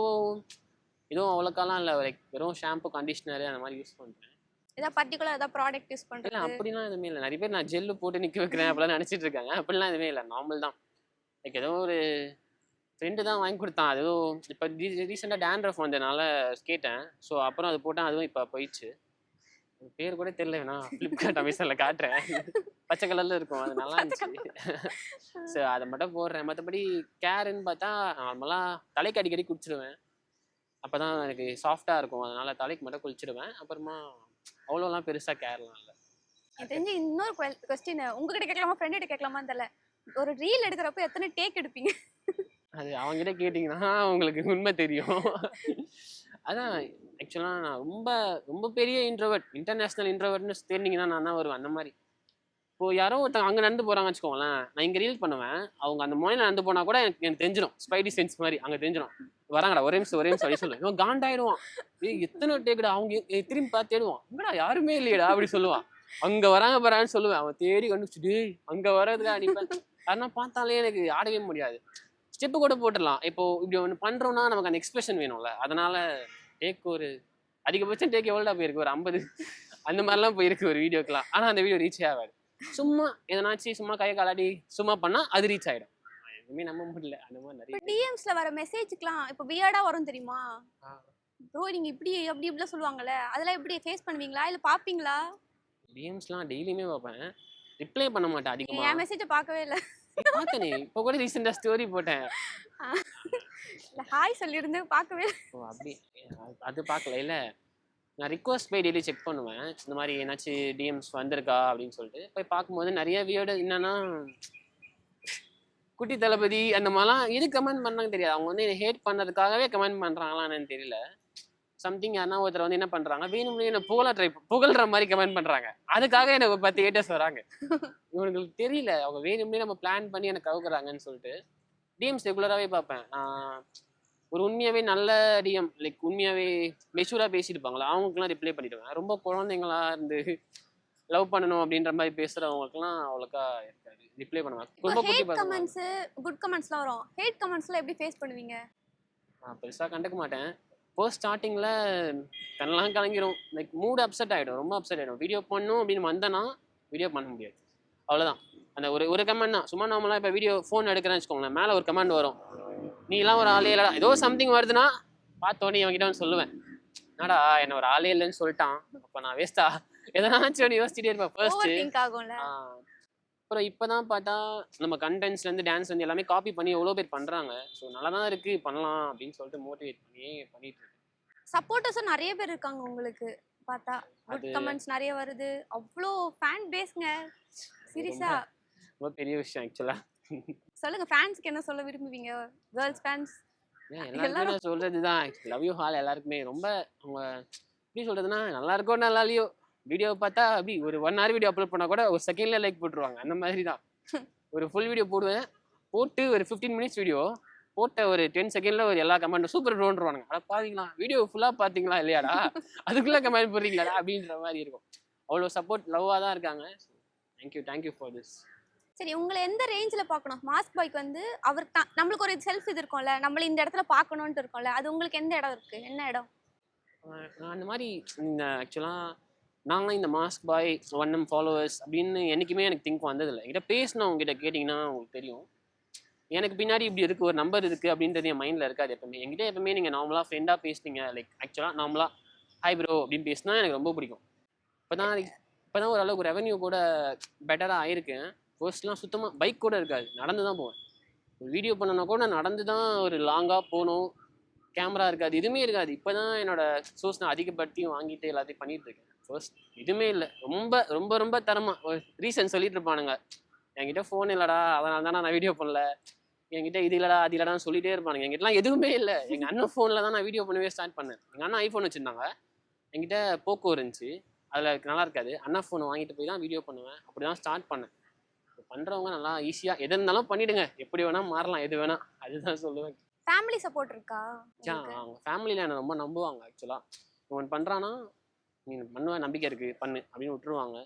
எதுவும் அவ்வளோக்காலாம் இல்லை. லைக் வெறும் ஷாம்பு, கண்டிஷனரு அந்த மாதிரி யூஸ் பண்ணுறேன். ஏதாவது பர்டிகுலர் ஏதாவது ப்ராடக்ட் யூஸ் பண்ணுறது? இல்லை அப்படிலாம் எதுவுமே இல்லை. நிறைய பேர் நான் ஜெல்லு போட்டு நிற்க வைக்கிறேன் அப்படிலாம் நினச்சிட்டு இருக்காங்க. அப்படிலாம் எதுவுமே இல்லை, நார்மல் தான். லைக் ஏதோ ஒரு ஃப்ரெண்டு தான் வாங்கி கொடுத்தான். அது இப்போ ரீசெண்டாக டேண்ட்ரஃப் வந்ததுனால கேட்டேன். ஸோ அப்புறம் அது போட்டேன், அதுவும் இப்போ போயிடுச்சு. பேர் கூட தெரியல, வேணா ஃப்ளிப்கார்ட், அமேசானில் காட்டுறேன். பச்சை கலரில் இருக்கும், அது நல்லா இருந்துச்சு. ஸோ அதை மட்டும் போடுறேன். மற்றபடி கேருன்னு பார்த்தா நார்மலாக தலைக்கு அடிக்கடி குளிச்சிடுவேன். அப்போ தான் எனக்கு சாஃப்டாக இருக்கும். அதனால் தலைக்கு மட்டும் குளிச்சிடுவேன். அப்புறமா அவ்வளோலாம் பெருசாக கேர்லாம் இல்லை. எனக்கு தெரிஞ்சு இன்னொரு கொஸ்டின் உங்ககிட்ட கேட்கலாமா ஃப்ரெண்ட்கிட்ட கேட்கலாமான்னு தெரியல. ஒரு ரீல் எடுக்கிறப்ப எத்தனை டேக் எடுப்பீங்க? அது அவங்ககிட்ட கேட்டிங்கன்னா உங்களுக்கு உண்மை தெரியும். அதான் ஆக்சுவலாக நான் ரொம்ப ரொம்ப பெரிய இன்ட்ரோவர்ட், இன்டர்நேஷ்னல் இன்ட்ரோவர்ட்னு தெரிஞ்சிங்கன்னா நான் தான் வருவேன். அந்த மாதிரி இப்போது யாரோ ஒருத்தங்க அங்கே நடந்து போகிறாங்கன்னு வச்சுக்கோங்களேன், நான் இங்கே ரீல் பண்ணுவேன். அவங்க அந்த முனையில் நடந்து போனால் கூட எனக்கு தெரிஞ்சிடும். ஸ்பைடி சென்ஸ் மாதிரி அங்கே தெரிஞ்சிடும். வராங்கடா ஒரே நிமிஷம் அப்படி சொல்லுவேன். இவன் காண்டாயிடுவான். எத்தனை டேக்குடா, அவங்க திரும்பி பார்த்து தேடுவான், இங்கடா யாருமே இல்லையடா அப்படி சொல்லுவான். அங்கே வராங்க போறான்னு சொல்லுவேன். அவன் தேடி கண்டுபிடிச்சிட்டு அங்கே வர்றதுக்கா அடிப்பேன். அதனால் பார்த்தாலே எனக்கு ஆடவே முடியாது. ஸ்டெப்பு கூட போட்டுடலாம். இப்போது இப்படி ஒன்று பண்ணுறோன்னா நமக்கு அந்த எக்ஸ்பிரஷன் வேணும்ல. அதனால் டேக் ஒரு அதிகபட்சம் டேக் எவ்வளோடா போயிருக்கு, ஒரு 50 அந்த மாதிரிலாம் போயிருக்கு ஒரு வீடியோக்கெலாம். ஆனால் அந்த வீடியோ ரீச்சே ஆகாது. சும்மா எதனாச்சும் சும்மா கையை காலாடி சும்மா பண்ணால் அது ரீச் ஆகிடும். எதுவுமே நம்ப முடியல. அந்த மாதிரி நிறைய டிஎம்ஸ்ல வர மெசேஜ்க்குலாம் இப்போ வியர்டா வரும் தெரியுமா? ப்ரோ நீங்க இப்படி அப்படி இப்படிலாம் சொல்லுவாங்கல்ல, அதெல்லாம் எப்படி ஃபேஸ் பண்ணுவீங்களா இல்லை பார்ப்பீங்களா? டிஎம்ஸ்லாம் டெய்லியுமே பார்ப்பேன். ரிப்ளை பண்ண மாட்டேன் அதிகமாக. என் மெசேஜை பார்க்கவே இல்லை. பார்த்தேனே, இப்போ கூட ரீசெண்டாக ஸ்டோரி போட்டேன். இல்லை ஹாய் சொல்லியிருந்து பார்க்கவே இல்லை. ஓ அப்படி, அது பார்க்கல. இல்லை நான் ரிக்வஸ்ட் போய் டெய்லி செக் பண்ணுவேன். இந்த மாதிரி ஏதாச்சும் டிஎம்ஸ் வந்திருக்கா அப்படின்னு சொல்லிட்டு போய் பார்க்கும்போது நிறைய வியர்டு என்னன்னா, குட்டி தளபதி அந்த மாதிரிலாம் எது கமெண்ட் பண்ணுறாங்க தெரியாது. அவங்க வந்து ஹேட் பண்ணதுக்காகவே கமெண்ட் பண்ணுறாங்களான்னு தெரியல. சம்திங் யாருன்னா ஒருத்தர் வந்து என்ன பண்ணுறாங்க, வேணும்னே என்ன புகழ்ற மாதிரி கமெண்ட் பண்ணுறாங்க. அதுக்காக எனக்கு 10 ஹேட்டர்ஸ் வராங்க. இவங்களுக்கு தெரியல, அவங்க வேணும்னே நம்ம பிளான் பண்ணி எனக்கு கவுக்குறாங்கன்னு சொல்லிட்டு டிஎம்ஸ் ரெகுலராகவே பார்ப்பேன். ஒரு உண்மையாகவே நல்ல டிஎம், லைக் உண்மையாகவே மெச்சூராக பேசியிருப்பாங்களா, அவங்களுக்குலாம் ரிப்ளை பண்ணிவிடுவேன். ரொம்ப குழந்தைங்களா இருந்து லவ் பண்ணணும் அப்படின்ற மாதிரி பேசுறவங்களுக்குலாம் அவ்வளோக்கா இருக்காது, ரிப்ளை பண்ணுவாங்க. இப்போ ரொம்ப குட்டி ஹேட் பசங்க கமெண்ட்ஸ் குட் கமெண்ட்ஸ்லாம் வரும். ஹேட் கமெண்ட்ஸ்லாம் எப்படி ஃபேஸ் பண்ணுவீங்க? நான் பெருசாக கண்டுக்க மாட்டேன். ஃபர்ஸ்ட் ஸ்டார்டிங்கில் கண்ணெல்லாம் கலங்கிரும், லைக் மூட் அப்செட் ஆகிடும், ரொம்ப அப்செட் ஆகிடும். வீடியோ பண்ணணும் அப்படின்னு வந்தேன்னா வீடியோ பண்ண முடியாது, அவ்வளோதான். அந்த ஒரு கமெண்ட் தான். சும்மா நார்மலாக இப்போ வீடியோ ஃபோன் எடுக்கிறேன்னு வச்சுக்கோங்களேன், மேலே ஒரு கமெண்ட் வரும், நீலாம் ஒரு ஆளே இல்லடா, ஏதோ சம்திங் வருதுன்னா பார்த்தோன்னே இவன்கிட்ட வந்து சொல்லுவேன், என்னடா என்ன ஒரு ஆளே இல்லைன்னு சொல்லிட்டான், அப்போ நான் வேஸ்ட்டா எதனாச்சும் ஒன்று யோசிச்சுட்டே இருப்பேன் ஓவர் ஃபர்ஸ்ட்டு. திங்க் ஆகும்ல. அப்புறம் இப்போ தான் பார்த்தா நம்ம கண்டென்ட்ஸ்லேருந்து டான்ஸ் வந்து எல்லாமே காப்பி பண்ணி எவ்வளோ பேர் பண்ணுறாங்க. ஸோ நல்லா தான் இருக்குது, பண்ணலாம் அப்படின்னு சொல்லிட்டு மோட்டிவேட் பண்ணி பண்ணிட்டு இருக்கேன். சப்போர்ட்டர்ஸும் நிறைய பேர் இருக்காங்க உங்களுக்கு பார்த்தா. குட் அது கமெண்ட்ஸ் நிறைய வருது. அவ்வளோ ஃபேன் பேஸ்ங்க. சீரியஸா ரொம்ப பெரிய விஷயம் ஆக்சுவலாக. சொல்லுங்க, ஃபேன்ஸ்க்கு என்ன சொல்ல விரும்புவீங்க? கேர்ள்ஸ் ஃபேன்ஸ் எல்லாருக்குமே நான் சொல்கிறது தான், லவ் யூ ஹால் எல்லாருக்குமே. ரொம்ப அவங்க எப்படி சொல்கிறதுனா, நல்லா இருக்கோ நல்லா இல்லையோ வீடியோ பார்த்தா அப்படி ஒரு 1 hour வீடியோ அப்லோட் பண்ணால் கூட ஒரு செகண்டில் லைக் போட்டுருவாங்க, அந்த மாதிரி தான். ஒரு ஃபுல் வீடியோ போடுவேன், போட்டு ஒரு 15 minutes வீடியோ போட்ட ஒரு 10 செகண்டில் ஒரு எல்லா கமெண்ட்டும் சூப்பர் ட்ரோன்ருவானுங்க. அட பாத்தீங்களா வீடியோ ஃபுல்லாக பார்த்தீங்களா இல்லையாடா, அதுக்குள்ளே கமெண்ட் போடுறீங்களாடா அப்படின்ற மாதிரி இருக்கும். அவ்வளோ சப்போர்ட் லவ்வாக தான் இருக்காங்க. Thank you for this. சரி, உங்களை எந்த ரேஞ்சில் பார்க்கணும்? மாஸ்க் பாய்க்கு வந்து அவருக்கு தான் நம்மளுக்கு ஒரு செல்ஃப் இது இருக்கும்ல, நம்மள இந்த இடத்துல பார்க்கணுன்ட்டு இருக்கும்ல, அது உங்களுக்கு எந்த இடம் இருக்குது? என்ன இடம்? நான் அந்த மாதிரி இந்த ஆக்சுவலாக நாங்களாம் இந்த மாஸ்க் பாய் 1M ஃபாலோவர்ஸ் அப்படின்னு என்றைக்குமே எனக்கு திங்க் வந்ததில்லை. என்கிட்ட பேசினா உங்ககிட்ட கேட்டிங்கன்னா உங்களுக்கு தெரியும், எனக்கு பின்னாடி இப்படி இருக்குது, ஒரு நம்பர் இருக்குது அப்படின்றது என் மைண்டில் இருக்காது எப்பவுமே. என்கிட்ட எப்பவுமே நீங்கள் நார்மலாக ஃப்ரெண்டாக பேசுனீங்க, லைக் ஆக்சுவலாக நார்மலாக ஹாய் ப்ரோ அப்படின்னு பேசினா எனக்கு ரொம்ப பிடிக்கும். இப்போ தான் ஓரளவுக்கு ரெவன்யூ கூட பெட்டராக ஆயிருக்கேன். ஃபர்ஸ்ட்லாம் சுத்தமாக பைக் கூட இருக்காது, நடந்து தான் போவேன். ஒரு வீடியோ பண்ணனா கூட நான் நடந்து தான் ஒரு லாங்காக போகணும், கேமரா இருக்காது, எதுவுமே இருக்காது. இப்போ தான் என்னோட சோர்ஸ் நான் அதிகப்படுத்தி வாங்கிட்டு எல்லாத்தையும் பண்ணிட்டு இருக்கேன். ஃபர்ஸ்ட் எதுவுமே இல்லை, ரொம்ப ரொம்ப ரொம்ப தரமாக ஒரு ரீசன் சொல்லிட்டு இருப்பானுங்க, என்கிட்ட ஃபோன் இல்லைடா அதனால தான் நான் வீடியோ பண்ணல, என்கிட்ட இது இல்லைடா அது இல்லைடான்னு சொல்லிட்டே இருப்பானுங்க. என்கிட்டலாம் எதுவுமே இல்லை, எங்கள் அண்ணன் ஃபோனில் தான் நான் வீடியோ பண்ணவே ஸ்டார்ட் பண்ணேன். எங்கள் அண்ணன் ஐஃபோன் வச்சுருந்தாங்க, என்கிட்ட போக்கோ இருந்துச்சு, அதில் நல்லா இருக்காது. அண்ணா ஃபோனை வாங்கிட்டு போய் தான் வீடியோ பண்ணுவேன், அப்படி தான் ஸ்டார்ட் பண்ணேன். பண்ணுறவங்க நல்லா ஈஸியாக எது இருந்தாலும் பண்ணிவிடுங்க, எப்படி வேணால் மாறலாம், எது வேணால், அதுதான் சொல்லுவேன். ஃபேமிலி சப்போர்ட் இருக்கா? அவங்க ஃபேமிலியில் என்னை ரொம்ப நம்புவாங்க. ஆக்சுவலாக இவன் பண்ணுறான்னா நீ பண்ணுவேன், நம்பிக்கை இருக்குது பண்ணு அப்படின்னு விட்டுருவாங்க.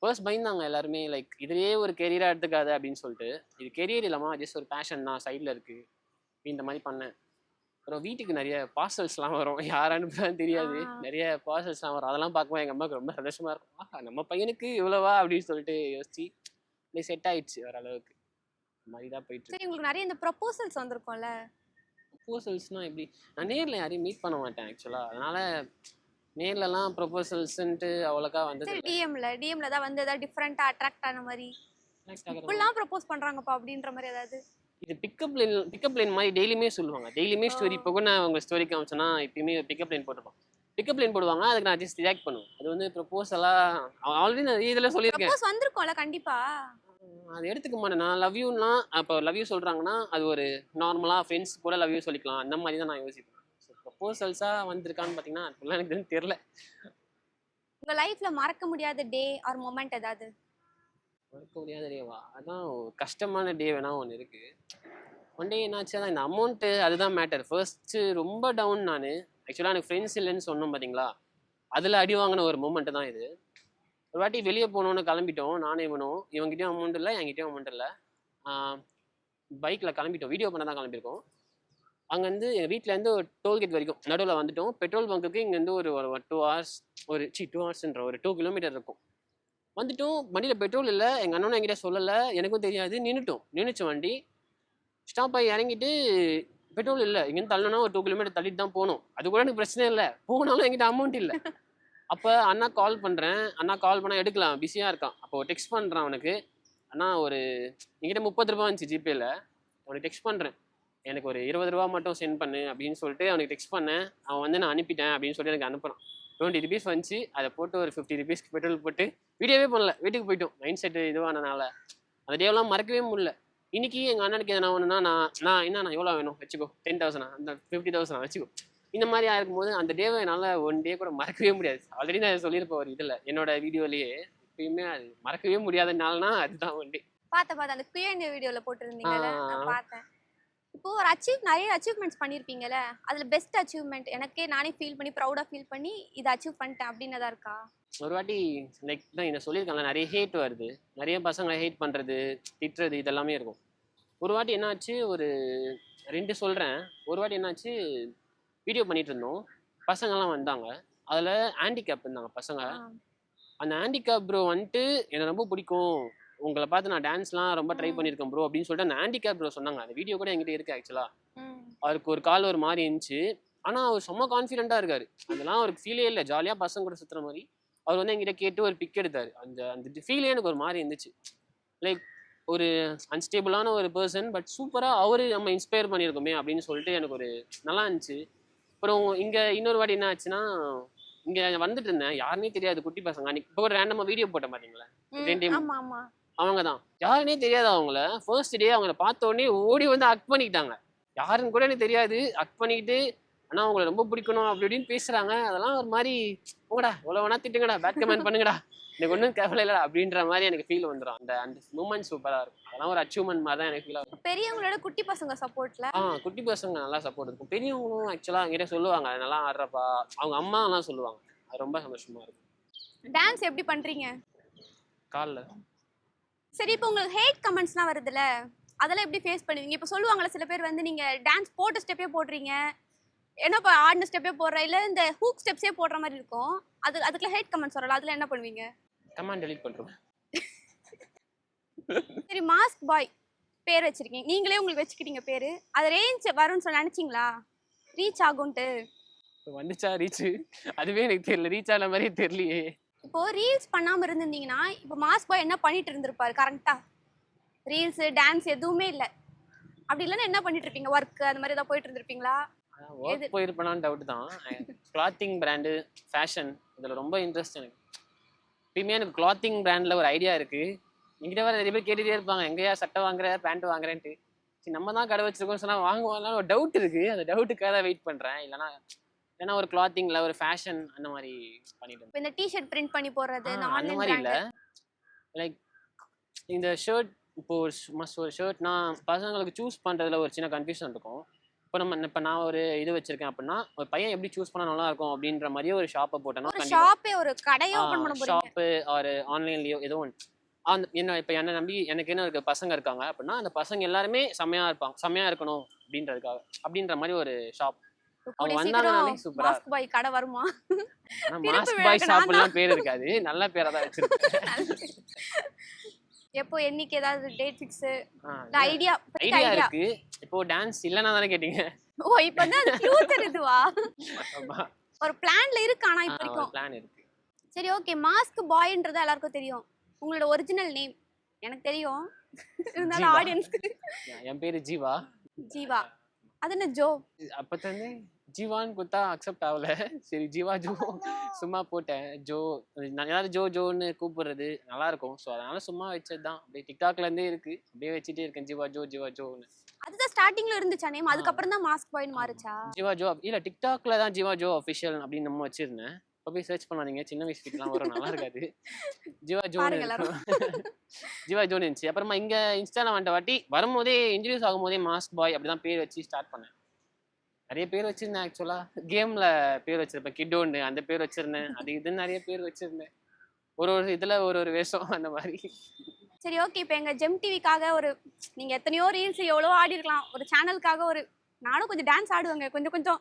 ஃபர்ஸ்ட் பயந்தாங்க எல்லாருமே, லைக் இதுலேயே ஒரு கெரியராக எடுத்துக்காது அப்படின்னு சொல்லிட்டு. இது கெரியர் இல்லாமல் ஜஸ்ட் ஒரு பேஷன் தான், சைடில் இருக்குது அப்படின்ற மாதிரி பண்ணேன். அப்புறம் வீட்டுக்கு நிறைய பார்சல்ஸ்லாம் வரும், யார் அனுப்புறான்னு தெரியாது, நிறைய பார்சல்ஸ்லாம் வரும். அதெல்லாம் பார்க்கும்போது எங்கள் அம்மாவுக்கு ரொம்ப சந்தோஷமாக இருக்கும், நம்ம பையனுக்கு இவ்வளோவா அப்படின்னு சொல்லிட்டு யோசிச்சு அப்படியே செட் ஆயிடுச்சு ஓரளவுக்கு. இந்த மாதிரி தான் போயிட்டு. சரி, உங்களுக்கு நிறைய இந்த ப்ரொபோசல்ஸ் வந்திருக்கும்ல? ப்ரொபோசல்ஸ்னால் எப்படி, நான் நேரில் யாரையும் மீட் பண்ண மாட்டேன் ஆக்சுவலாக, அதனால் நேர்லலாம் ப்ரொபோசல்ஸ்ன்ட்டு அவ்வளோக்கா வந்தது. டிஎம்ல தான் வந்து ஏதாவது டிஃப்ரெண்ட்டாக அட்ராக்ட் ஆன மாதிரி இப்படிலாம் ப்ரப்போஸ் பண்ணுறாங்கப்பா அப்படின்ற மாதிரி ஏதாவது? இது பிக்கப் லைன் மாதிரி டெய்லியுமே சொல்லுவாங்க, டெய்லியுமே ஸ்டோரி. இப்போ கூட நான் உங்கள் ஸ்டோரி காமிச்சேன்னா இப்பயுமே பிக்கப் லைன் போட்டுருப்பான், பிக்கப் லைன் போடுவாங்க, அதுக்கு நான் ஜஸ்ட் ரியாக்ட் பண்ணுவேன். அது வந்து ப்ரொபோசலாக ஆல்ரெடி நான் இதில் சொல்லியிருக்கேன். ப்ரப்போஸ் வந்திருக்கும்ல கண்டிப்பா. அது எடுத்துக்க மாட்டேன் நான். லவ் யூன்னா அப்போ லவ் யூ சொல்கிறாங்கன்னா அது ஒரு நார்மலாக ஃப்ரெண்ட்ஸ் கூட லவ் யூ சொல்லிக்கலாம், அந்த மாதிரி தான் நான் யோசிப்பேன். ஸோ ப்ரொபோசல்ஸாக வந்திருக்கான்னு பார்த்தீங்கன்னா அதெல்லாம் எனக்கு எதுவும் தெரில. உங்கள் லைஃப்பில் மறக்க முடியாத டே ஆர் மொமெண்ட் ஏதாவது? மறக்க முடியாத டேவா, அதான் ஒரு கஷ்டமான டே வேணா ஒன்று இருக்குது. ஒன் டே என்னாச்சு, அதான் இந்த அமௌண்ட்டு அதுதான் மேட்டர். ஃபர்ஸ்ட்டு ரொம்ப டவுன் நான். ஆக்சுவலாக எனக்கு ஃப்ரெண்ட்ஸ் இல்லைன்னு சொன்னோம் பார்த்தீங்களா, அதில் அடி வாங்கின ஒரு மூமெண்ட்டு தான் இது. ஒரு வாட்டி வெளியே போகணுன்னு கிளம்பிட்டோம், நானே இவனும். இவங்ககிட்டயும் அமௌண்ட் இல்லை, என்கிட்டயும் அமௌண்ட் இல்லை. பைக்கில் கிளம்பிட்டோம், வீடியோ பண்ண தான் கிளம்பியிருக்கோம். அங்கேருந்து எங்கள் வீட்டிலேருந்து ஒரு டோல்கேட் வரைக்கும் நடுவில் வந்துட்டோம். பெட்ரோல் பங்க்குக்கு இங்கேருந்து ஒரு 2 hours, ஒரு 2 kilometer இருக்கும். வந்துட்டோம், வண்டியில் பெட்ரோல் இல்லை, எங்கள் அண்ணனும் என்கிட்ட சொல்லலை, எனக்கும் தெரியாது. நின்றுச்சு வண்டி. ஸ்டாப் ஆகி இறங்கிட்டு பெட்ரோல் இல்லை, இங்கேருந்து தள்ளணும்னா ஒரு 2 kilometer தள்ளிட்டு தான் போகணும். அது கூட எனக்கு பிரச்சனை இல்லை, போனாலும் என்கிட்ட அமௌண்ட் இல்லை. அப்போ அண்ணா கால் பண்ணுறேன், அண்ணா கால் பண்ணால் எடுக்கலாம், பிஸியாக இருக்கான். அப்போது டெக்ஸ்ட் பண்ணுறான் அவனுக்கு, அண்ணா ஒரு என்கிட்ட 30 ரூபா வந்துச்சு ஜிபேயில், அவனுக்கு டெக்ஸ்ட் பண்ணுறேன், எனக்கு ஒரு 20 ரூபா மட்டும் சென்ட் பண்ணு அப்படின்னு சொல்லிட்டு அவனுக்கு டெக்ஸ்ட் பண்ணேன். அவன் வந்து நான் அனுப்பிட்டேன் அப்படின்னு சொல்லி எனக்கு அனுப்புகிறான். 20 rupees வந்துச்சு, அதை போட்டு ஒரு 50 rupeesக்கு பெட்ரோல் போட்டு வீடியோவே பண்ணல, வீட்டுக்கு போயிட்டோம். மைண்ட் செட்டு இதுவானனால அந்த டேவெல்லாம் மறக்கவே முடியல. இன்றைக்கி எங்கள் அண்ணனுக்கு எதனா ஒன்றுனா நான் எவ்வளோ வேணும் வச்சுக்கோ, 10,000 அந்த 50,000 வச்சுக்கோ, இந்த மாதிரி ஆயிருக்கும்போது அந்த டேவை என்னால் ஒன் டே கூட மறக்கவே முடியாது. ஆல்ரெடி நான் சொல்லியிருப்பேன் ஒரு இதில், என்னோட வீடியோலேயே எப்பயுமே அது மறக்கவே முடியாத நாள்னா அதுதான் ஒன் டே. பார்த்தேன் அந்த Q&A வீடியோவில் போட்டிருந்தீங்கல்ல, நான் பார்த்தேன். இப்போ ஒரு நிறைய அச்சீவ்மெண்ட்ஸ் பண்ணியிருப்பீங்கல்ல, அதில் பெஸ்ட் அச்சீவ்மெண்ட் எனக்கே நானே ஃபீல் பண்ணி ப்ரௌடாக ஃபீல் பண்ணி இதை அச்சீவ் பண்ணிட்டேன் அப்படின்னதா இருக்கா? ஒரு வாட்டி லைக் தான் இதை சொல்லியிருக்காங்க, நிறைய ஹேட் வருது, நிறைய பசங்களை ஹேட் பண்ணுறது, திட்டுறது இதெல்லாமே இருக்கும். ஒரு வாட்டி என்னாச்சு, ஒரு 2 சொல்கிறேன். ஒரு வாட்டி என்னாச்சு, வீடியோ பண்ணிட்டு இருந்தோம், பசங்கள்லாம் வந்தாங்க. அதில் ஹேண்டிகேப் இருந்தாங்க பசங்க. அந்த ஹேண்டிகேப் ப்ரோ வந்துட்டு எனக்கு ரொம்ப பிடிக்கும், உங்களை பார்த்து நான் டான்ஸ்லாம் ரொம்ப ட்ரை பண்ணியிருக்கேன் ப்ரோ அப்படின்னு சொல்லிட்டு அந்த ஹேண்டிகேப் ப்ரோ சொன்னாங்க. அந்த வீடியோ கூட என்கிட்ட இருக்குது ஆக்சுவலாக. அவருக்கு ஒரு கால் ஒரு மாதிரி இருந்துச்சு, ஆனால் அவர் செம்ம கான்ஃபிடென்ட்டாக இருக்கார். அதெல்லாம் அவருக்கு ஃபீலே இல்லை, ஜாலியாக பசங்க கூட சுற்றுற மாதிரி. அவர் வந்து என்கிட்ட கேட்டு ஒரு பிக் எடுத்தார். அந்த அந்த ஃபீலே எனக்கு ஒரு மாதிரி இருந்துச்சு. லைக் ஒரு அன்ஸ்டேபிளான ஒரு பர்சன், பட் சூப்பராக அவர் நம்ம இன்ஸ்பயர் பண்ணியிருக்கோமே அப்படின்னு சொல்லிட்டு எனக்கு ஒரு நல்லா இருந்துச்சு. அப்புறம் இங்கே இன்னொரு வாட்டி என்ன ஆச்சுன்னா, இங்கே வந்துட்டு இருந்தேன், யாருன்னே தெரியாது குட்டி பசங்க. அன்னைக்கு இப்போ ஒரு ரேண்டமாக வீடியோ போட்ட பார்த்தீங்களா, அவங்க தான். யாருன்னே தெரியாது அவங்கள. ஃபர்ஸ்ட் டே அவங்கள பார்த்த உடனே ஓடி வந்து அக் பண்ணிக்கிட்டாங்க. யாருன்னு கூட எனக்கு தெரியாது. அக் பண்ணிக்கிட்டு ஆனால் அவங்கள ரொம்ப பிடிக்கணும் அப்படி இப்படின்னு பேசுகிறாங்க. அதெல்லாம் ஒரு மாதிரி போடா எவ்வளோ வேணா திட்டுங்கடா, பேட் கமெண்ட் பண்ணுங்கடா, எனக்கு ஒன்றும் கவலை இல்லைடா அப்படின்ற மாதிரி எனக்கு ஃபீல் வந்துடும். அந்த அந்த மூமெண்ட் சூப்பராக இருக்கும். அதெல்லாம் ஒரு அச்சீவ்மெண்ட் மாதிரி தான் எனக்கு ஃபீல் ஆகும். பெரியவங்களோட குட்டி பசங்க சப்போர்ட்ல குட்டி பசங்க நல்லா சப்போர்ட் இருக்கும். பெரியவங்களும் ஆக்சுவலாக என்கிட்ட சொல்லுவாங்க, நல்லா ஆடுறப்பா, அவங்க அம்மா எல்லாம் சொல்லுவாங்க. அது ரொம்ப சந்தோஷமா இருக்கும். டான்ஸ் எப்படி பண்றீங்க? காலில். சரி, இப்போ உங்களுக்கு ஹேட் கமெண்ட்ஸ்லாம் வருதுல்ல, அதெல்லாம் எப்படி ஃபேஸ் பண்ணுவீங்க? இப்போ சொல்லுவாங்கல்ல சில பேர் வந்து நீங்கள் டான்ஸ் போட்ட ஸ்டெப்பே போடுறீங்க, ஏன்னா இப்போ ஆடின ஸ்டெப்பே போடுற, இல்லை இந்த ஹூக் ஸ்டெப்ஸே போடுற மாதிரி இருக்கும், அதுக்குள்ள ஹேட் கமெண்ட்ஸ் வரல, அதில் என்ன பண்ணுவீங்க? கமெண்ட் டெலீட் பண்ணுறோம். சரி, மாஸ்க் பாய் பேர் வச்சிருக்கீங்க, நீங்களே உங்களுக்கு வச்சுக்கிட்டீங்க பேர், அது ரேஞ்ச் வரும்னு சொல்லி நினச்சிங்களா? ரீச் ஆகும்ன்ட்டு வந்துச்சா ரீச்? அதுவே எனக்கு தெரியல, ரீச் ஆன மாதிரியே தெரியலையே. இப்போ ரீல்ஸ் பண்ணாமல் இருந்திருந்தீங்கன்னா இப்போ மாஸ்க் பாய் என்ன பண்ணிட்டு இருந்திருப்பாரு? கரெக்டாக ரீல்ஸு டான்ஸ் எதுவுமே இல்லை, அப்படி இல்லைன்னா என்ன பண்ணிட்டு இருப்பீங்க? ஒர்க் அது மாதிரி ஏதாவது போயிட்டு இருந்திருப்பீங்களா? ஒர்க் போயிருப்பேனான்னு டவுட் தான். கிளாத்திங் பிராண்டு, ஃபேஷன் இதில் ரொம்ப இன்ட்ரெஸ்ட் எனக்கு. எப்பயுமே எனக்கு கிளாத்திங் பிராண்டில் ஒரு ஐடியா இருக்குது. என்கிட்ட வேறு நிறைய பேர் கேட்டுகிட்டே இருப்பாங்க, எங்கேயா சட்டை வாங்குற, பேண்ட் வாங்குறேன்ட்டு. சரி, நம்ம தான் கடை வச்சிருக்கோம்னு சொன்னால் வாங்குவாங்களான்னு ஒரு டவுட் இருக்குது. அந்த டவுட்டுக்காக தான் வெயிட் பண்ணுறேன். இல்லைன்னா ஒரு கிளாத்திங்கில் ஒரு ஃபேஷன் அந்த மாதிரி பண்ணிட்டு இந்த டிஷர்ட் பிரிண்ட் பண்ணி போடுறது அந்த மாதிரி இல்லை. லைக் இந்த ஷர்ட், இப்போ ஒரு ஷர்ட்னா பசங்களுக்கு சூஸ் பண்ணுறதுல ஒரு சின்ன கன்ஃபியூஷன் இருக்கும். இப்போ நான் ஒரு இது வச்சிருக்கேன் அப்படின்னா, ஒரு பையன் எப்படி சூஸ் பண்ணா நல்லா இருக்கும் அப்படின்ற மாதிரியே ஒரு ஷாப்பை போட்டேன்னா, ஒரு கடையோ ஓபன் பண்ண போறீங்க, ஷாப்பு ஒரு ஆன்லைன்லயோ ஏதோ ஒன்று. என்ன நம்பி எனக்கு என்ன இருக்க பசங்க இருக்காங்க அப்படின்னா, அந்த பசங்க எல்லாருமே செம்மையா இருப்பாங்க, செம்மையா இருக்கணும் அப்படின்றதுக்காக, அப்படின்ற மாதிரி ஒரு ஷாப். அவங்க வந்தாங்கனாலே சூப்பரா மாஸ்க் பாய் கடை வருமா? ஆனா மாஸ்க் பாய் ஷாப்லாம் பேர் இருக்காது, நல்ல பேரா தான் வச்சிருக்கேன். எப்போ என்னைக்கு ஏதாவது டேட் ஃபிக்ஸ் ஐடியா இருக்கு? இப்போ டான்ஸ் இல்லனா தானே கேட்டிங்க? ஓ, இப்பதான் ஃபியூச்சர் இதுவா? ஒரு பிளான்ல இருக்கு, ஆனா இப்போ வரைக்கும் பிளான் இருக்கு. சரி, ஓகே, மாஸ்க் பாய்ன்றது எல்லாருக்கும் தெரியும். உங்களோட ஒரிஜினல் நேம் எனக்கு தெரியும், இருந்தாலும் ஆடியன்ஸ்க்கு. என் பேரு ஜீவா. ஜீவா, அது என்ன ஜோ? அப்பத்தே ஜீவான்னு கொடுத்தா அக்செப்ட் ஆகல, சரி ஜீவா ஜோ சும்மா போட்டேன். ஜோ, எல்லாரும் ஜோ ஜோன்னு கூப்பிடுறது நல்லா இருக்கும், ஸோ அதனால சும்மா வச்சது தான். அப்படியே டிக்டாக்ல இருந்தே இருக்கு, அப்படியே வச்சுட்டே இருக்கேன், ஜீவா ஜோ ஜீவா ஜோன்னு. அதுதான் ஸ்டார்டிங்ல இருந்துச்சா நேம், அதுக்கப்புறம் தான் மாஸ்க் பாய்னு மாறுச்சா? ஜீவா ஜோ இல்ல, டிக்டாக்ல தான் ஜீவா ஜோ அஃபிஷியல் அப்படின்னு நம்ம வச்சிருந்தேன். இப்போ போய் சர்ச் பண்ணாதீங்க, சின்ன வயசு கிட்டலாம் வரும், நல்லா இருக்காது. ஜீவா ஜோ ஜீவா ஜோன்னு இருந்துச்சு. அப்புறமா இங்க இன்ஸ்டால வந்த வாட்டி வரும்போதே இன்ட்ரடியூஸ் ஆகும்போதே மாஸ்க் பாய் அப்படிதான் பேர் வச்சு ஸ்டார்ட் பண்ணேன். நிறைய பேர் வச்சிருந்தேன் ஆக்சுவலா, கேம்ல பேர் வச்சிருப்பேன், கிட்டோன்னு அந்த பேர் வச்சிருந்தேன், அது இதுன்னு நிறைய பேர் வச்சிருந்தேன். ஒரு இதுல ஒரு வேஷம் அந்த மாதிரி. சரி, ஓகே, இப்போ எங்க ஜெம் டிவிக்காக ஒரு நீங்க எத்தனையோ ரீல்ஸ் எவ்வளோ ஆடி இருக்கலாம், ஒரு சேனலுக்காக ஒரு நானும் கொஞ்சம் டான்ஸ் ஆடுவேங்க, கொஞ்சம் கொஞ்சம்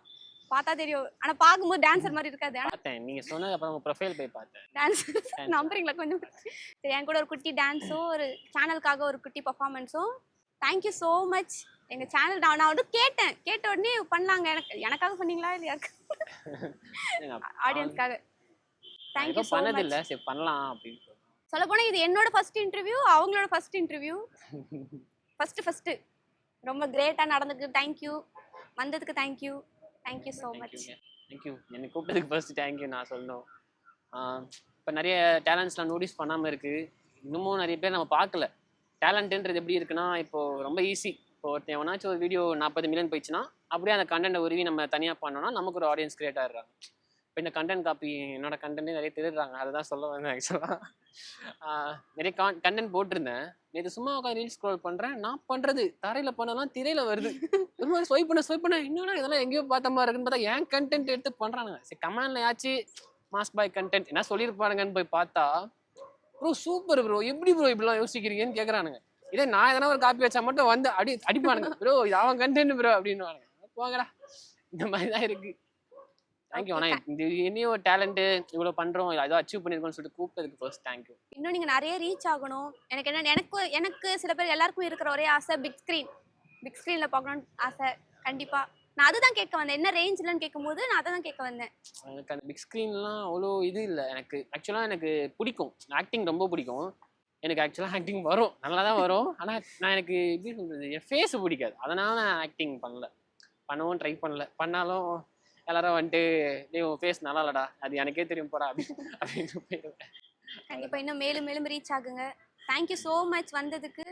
பார்த்தா தெரியும், ஆனா பார்க்கும்போது டான்சர் மாதிரி இருக்காது. பார்த்தேன், நீங்க சொன்னது அப்புறம் உங்க ப்ரொஃபைல் போய் பார்த்தேன். டான்ஸ் நம்புறீங்களா கொஞ்சம்? சரி, என் கூட ஒரு குட்டி டான்ஸும் ஒரு சேனலுக்காக ஒரு குட்டி பர்ஃபார்மன்ஸும். Thank you so much. எங்கள் சேனல் நான் வந்து கேட்ட உடனே பண்ணலாங்க. எனக்காக சொன்னீங்களா இல்லை யாருக்கு? ஆடியன்ஸ்க்காக. Thank you so much. பண்ணதில்லை, சரி பண்ணலாம் அப்படின்னு சொல்ல போனால் இது என்னோட ஃபர்ஸ்ட் இன்டர்வியூ, அவங்களோட ஃபர்ஸ்ட் இன்டர்வியூ. ஃபர்ஸ்ட் ரொம்ப கிரேட்டாக நடந்துக்கு. தேங்க்யூ, வந்ததுக்கு thank you. Thank you so much. Thank you, என்னை கூப்பிட்டதுக்கு ஃபர்ஸ்ட் தேங்க்யூ நான் சொல்லணும். இப்போ நிறைய டேலண்ட்ஸ்லாம் நோட்டீஸ் பண்ணாமல் இருக்குது, இன்னமும் நிறைய பேர் நம்ம பார்க்கல. டேலண்ட்டுன்றது எப்படி இருக்குன்னா, இப்போது ரொம்ப ஈஸி. இப்போ ஒருத்தன் எவனாச்சும் ஒரு வீடியோ 40 மில்லியன் போயிடுச்சுன்னா, அப்படியே அந்த கண்டென்ட்டை உருவி நம்ம தனியாக பண்ணோம்னா நமக்கு ஒரு ஆடியன்ஸ் கிரியேட் ஆகிடுறாங்க. இப்போ இந்த கண்டென்ட் காப்பி என்னோட கண்டென்ட்டே நிறைய திருடுறாங்க, அதை தான் சொல்ல வந்தேன் ஆக்சுவலாக. நிறைய கண்டென்ட் போட்டிருந்தேன். நேற்று சும்மா உட்காந்து ரீல்ஸ் ஸ்க்ரோல் பண்ணுறேன். நான் பண்ணுறது தரையில் பண்ணலாம் திரையில் வருது. ஒரு மாதிரி ஸ்வைப் பண்ண என்னடா இதெல்லாம் எங்கேயோ பார்த்த மாதிரி இருக்குன்னு பார்த்தா என் கண்டென்ட் எடுத்து பண்ணுறானுங்க. சரி கமெண்ட்ல யாச்சு மாஸ்க் பாய் கண்டென்ட் என்ன சொல்லியிருப்பானுங்கன்னு போய் பார்த்தா, ப்ரோ சூப்பர் ப்ரோ, எப்படி ப்ரோ இப்படிலாம் யோசிக்கிறீங்கன்னு கேட்குறானுங்க. இதே நான் எதனா ஒரு காப்பி வச்சா மட்டும் வந்து அடிப்பானுங்க, ப்ரோ இது அவன் கண்டென்ட் ப்ரோ அப்படின்னு போங்கடா. இந்த மாதிரி தான் இருக்கு. தேங்க்யூ. ஆனால் இந்த என்னையும் ஒரு டேலண்ட்டு இவ்வளோ பண்ணுறோம், ஏதோ அச்சீவ் பண்ணியிருக்கோம்னு சொல்லிட்டு கூப்பிட்டதுக்கு ஃபர்ஸ்ட் தேங்க்யூ. இன்னும் நீங்கள் நிறைய ரீச் ஆகணும். எனக்கு என்ன எனக்கு சில பேர் எல்லாருக்கும் இருக்கிற ஒரே ஆசை பிக் ஸ்க்ரீனில் பார்க்கணும்னு ஆசை. கண்டிப்பாக நான் அதுதான் கேட்க வந்தேன். என்ன ரேஞ்சில்னு கேட்கும்போது நான் அதை தான் கேட்க வந்தேன். எனக்கு அந்த பிக் ஸ்க்ரீன்லாம் அவ்வளோ இது இல்லை. எனக்கு ஆக்சுவலாக எனக்கு பிடிக்கும், ஆக்டிங் ரொம்ப பிடிக்கும். எனக்கு ஆக்சுவலாக ஆக்டிங் வரும், நல்லா தான் வரும். ஆனால் நான் எனக்கு எப்படி சொல்கிறது, என் ஃபேஸு பிடிக்காது. அதனால் நான் ஆக்டிங் பண்ணவும் ட்ரை பண்ணல. பண்ணாலும் எல்லாரும் வந்துட்டு டேய் உன் ஃபேஸ் நல்லா இல்லடா, அது எனக்கே தெரியும் போடா அப்படின்னு போயிடுவேன். கண்டிப்பாக இன்னும் மேலும் மேலும் ரீச் ஆகுங்க. தேங்க்யூ ஸோ மச் வந்ததுக்கு.